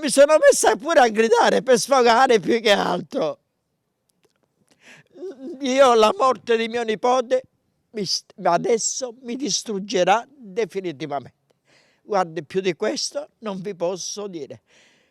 Mi sono messa pure a gridare per sfogare più che altro. Io la morte di mio nipote adesso mi distruggerà definitivamente. Guardi, più di questo non vi posso dire,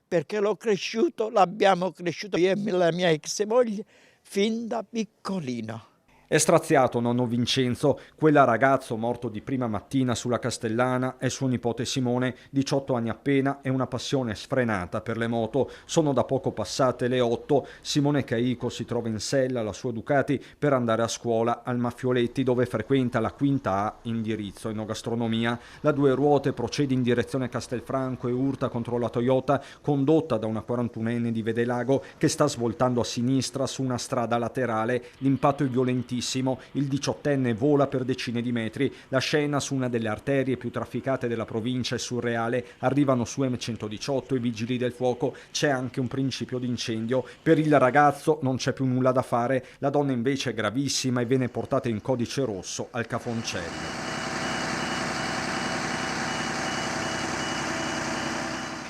perché l'ho cresciuto, l'abbiamo cresciuto io e la mia ex moglie fin da piccolino. È straziato nonno Vincenzo, quel ragazzo morto di prima mattina sulla Castellana è suo nipote Simone, 18 anni appena e una passione sfrenata per le moto. Sono da poco passate le 8, Simone Caico si trova in sella alla sua Ducati per andare a scuola al Maffioletti, dove frequenta la quinta A, indirizzo enogastronomia. La due ruote procede in direzione Castelfranco e urta contro la Toyota, condotta da una 41enne di Vedelago che sta svoltando a sinistra su una strada laterale. L'impatto è violentissimo. Il 18enne vola per decine di metri. La scena su una delle arterie più trafficate della provincia è surreale. Arrivano su M118 i vigili del fuoco. C'è anche un principio di incendio. Per il ragazzo non c'è più nulla da fare. La donna invece è gravissima e viene portata in codice rosso al Cafoncello.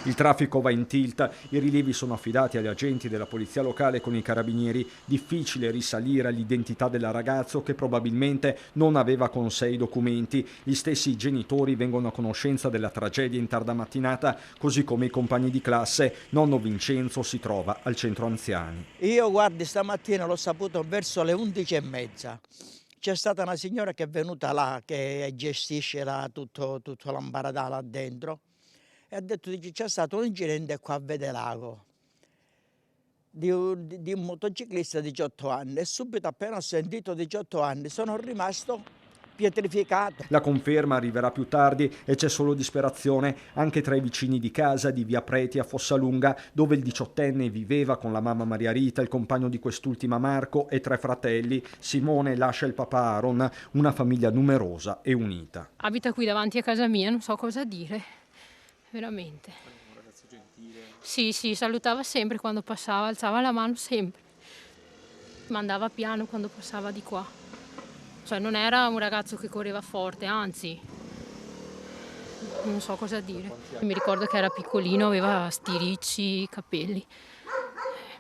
Il traffico va in tilt, i rilievi sono affidati agli agenti della polizia locale con i carabinieri. Difficile risalire all'identità del ragazzo che probabilmente non aveva con sé i documenti. Gli stessi genitori vengono a conoscenza della tragedia in tarda mattinata, così come i compagni di classe. Nonno Vincenzo si trova al centro anziani. Io guardi, stamattina l'ho saputo verso le 11:30. C'è stata una signora che è venuta là, che gestisce tutto l'ambaradà là dentro, e ha detto che c'è stato un incidente qua a Vedelago di un motociclista di 18 anni, e subito appena ho sentito 18 anni sono rimasto pietrificato. La conferma arriverà più tardi e c'è solo disperazione anche tra i vicini di casa di via Preti a Fossalunga, dove il 18enne viveva con la mamma Maria Rita, il compagno di quest'ultima Marco e 3 fratelli. Simone lascia il papà Aaron, una famiglia numerosa e unita. Abita qui davanti a casa mia, non so cosa dire, veramente. Un ragazzo gentile. Sì, salutava sempre quando passava, alzava la mano sempre. Mandava piano quando passava di qua. Cioè non era un ragazzo che correva forte, anzi, non so cosa dire. Mi ricordo che era piccolino, aveva sti ricci, capelli.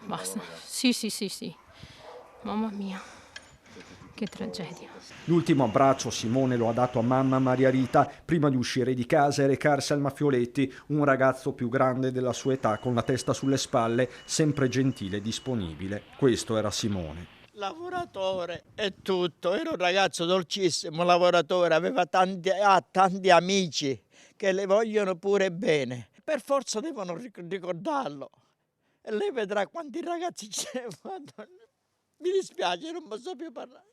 Basta. Sì. Mamma mia, che tragedia. L'ultimo abbraccio Simone lo ha dato a mamma Maria Rita prima di uscire di casa e recarsi al Maffioletti, un ragazzo più grande della sua età con la testa sulle spalle, sempre gentile e disponibile. Questo era Simone. Lavoratore è tutto, era un ragazzo dolcissimo, lavoratore, aveva tanti amici che le vogliono pure bene. Per forza devono ricordarlo. E lei vedrà quanti ragazzi c'è. Mi dispiace, non posso più parlare.